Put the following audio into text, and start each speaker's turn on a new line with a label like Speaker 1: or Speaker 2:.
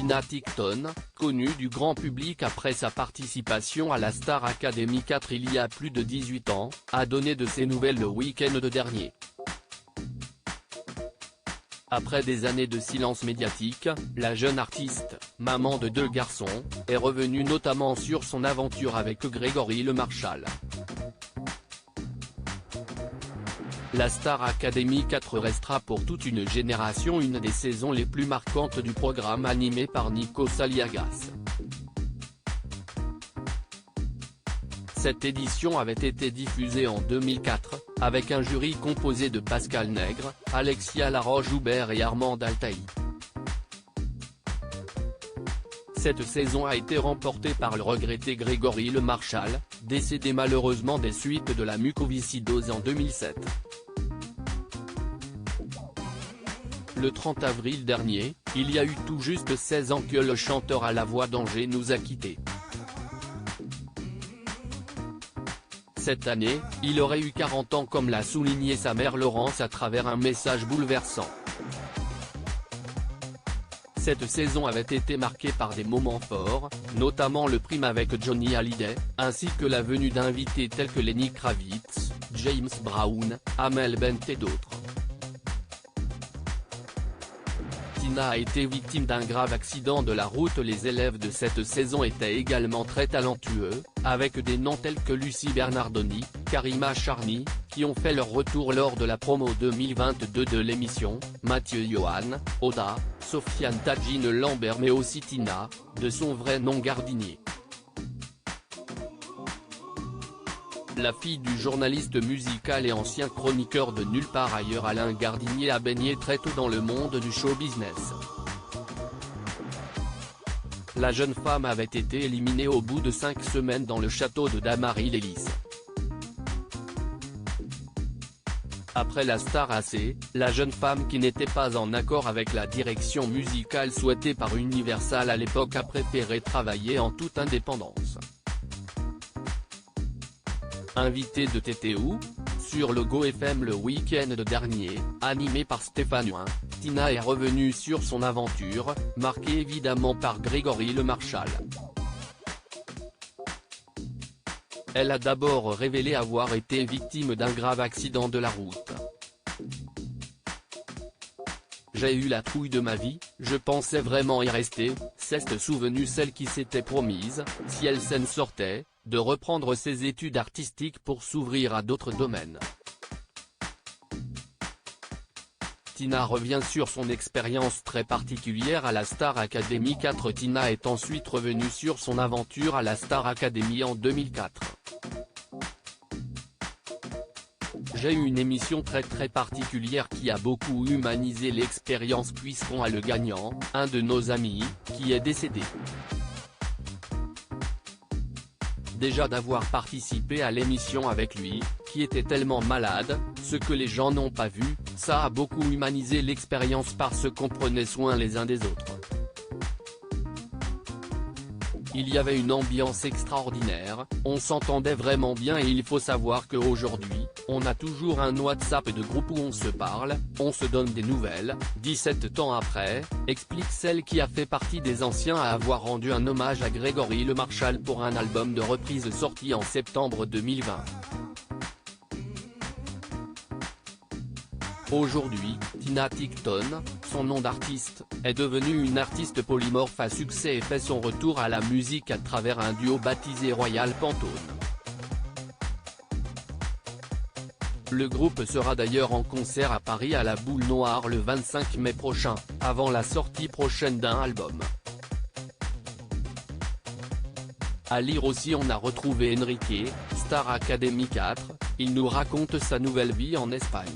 Speaker 1: Tina Tickton, connue du grand public après sa participation à la Star Academy 4 il y a plus de 18 ans, a donné de ses nouvelles le week-end dernier. Après des années de silence médiatique, la jeune artiste, maman de 2 garçons, est revenue notamment sur son aventure avec Grégory Le Marchal. La Star Academy 4 restera pour toute une génération une des saisons les plus marquantes du programme animé par Nikos Aliagas. Cette édition avait été diffusée en 2004, avec un jury composé de Pascal Nègre, Alexia Laroche-Joubert et Armand Altaï. Cette saison a été remportée par le regretté Grégory Le Marchal, décédé malheureusement des suites de la mucoviscidose en 2007. Le 30 avril dernier, il y a eu tout juste 16 ans que le chanteur à la voix d'Angers nous a quittés. Cette année, il aurait eu 40 ans comme l'a souligné sa mère Laurence à travers un message bouleversant. Cette saison avait été marquée par des moments forts, notamment le prime avec Johnny Hallyday, ainsi que la venue d'invités tels que Lenny Kravitz, James Brown, Amel Bent et d'autres. Tina a été victime d'un grave accident de la route. Les élèves de cette saison étaient également très talentueux, avec des noms tels que Lucie Bernardoni, Karima Charny, qui ont fait leur retour lors de la promo 2022 de l'émission, Mathieu Johan, Oda, Sofiane Tadjine Lambert mais aussi Tina, de son vrai nom Gardinier. La fille du journaliste musical et ancien chroniqueur de Nulle part ailleurs Alain Gardinier a baigné très tôt dans le monde du show business. La jeune femme avait été éliminée au bout de 5 semaines dans le château de Damary-les-Lys. Après la Star AC, la jeune femme qui n'était pas en accord avec la direction musicale souhaitée par Universal à l'époque a préféré travailler en toute indépendance. Invitée de TTO, sur le GoFM le week-end dernier, animé par Stéphane Huyn, Tina est revenue sur son aventure, marquée évidemment par Grégory Le Marchal. Elle a d'abord révélé avoir été victime d'un grave accident de la route. J'ai eu la trouille de ma vie, je pensais vraiment y rester, s'est souvenue celle qui s'était promise, si elle s'en sortait, de reprendre ses études artistiques pour s'ouvrir à d'autres domaines. Tina revient sur son expérience très particulière à la Star Academy 4. Tina est ensuite revenue sur son aventure à la Star Academy en 2004. J'ai eu une émission très particulière qui a beaucoup humanisé l'expérience puisqu'on a le gagnant, un de nos amis, qui est décédé. Déjà d'avoir participé à l'émission avec lui, qui était tellement malade, ce que les gens n'ont pas vu, ça a beaucoup humanisé l'expérience parce qu'on prenait soin les uns des autres. Il y avait une ambiance extraordinaire, on s'entendait vraiment bien et il faut savoir qu'aujourd'hui, on a toujours un WhatsApp de groupe où on se parle, on se donne des nouvelles, 17 ans après, explique celle qui a fait partie des anciens à avoir rendu un hommage à Grégory Le Marchal pour un album de reprise sorti en septembre 2020. Aujourd'hui, Tina Tickton, son nom d'artiste, est devenue une artiste polymorphe à succès et fait son retour à la musique à travers un duo baptisé Royal Pantone. Le groupe sera d'ailleurs en concert à Paris à la Boule Noire le 25 mai prochain, avant la sortie prochaine d'un album. À lire aussi on a retrouvé Enrique, Star Academy 4, il nous raconte sa nouvelle vie en Espagne.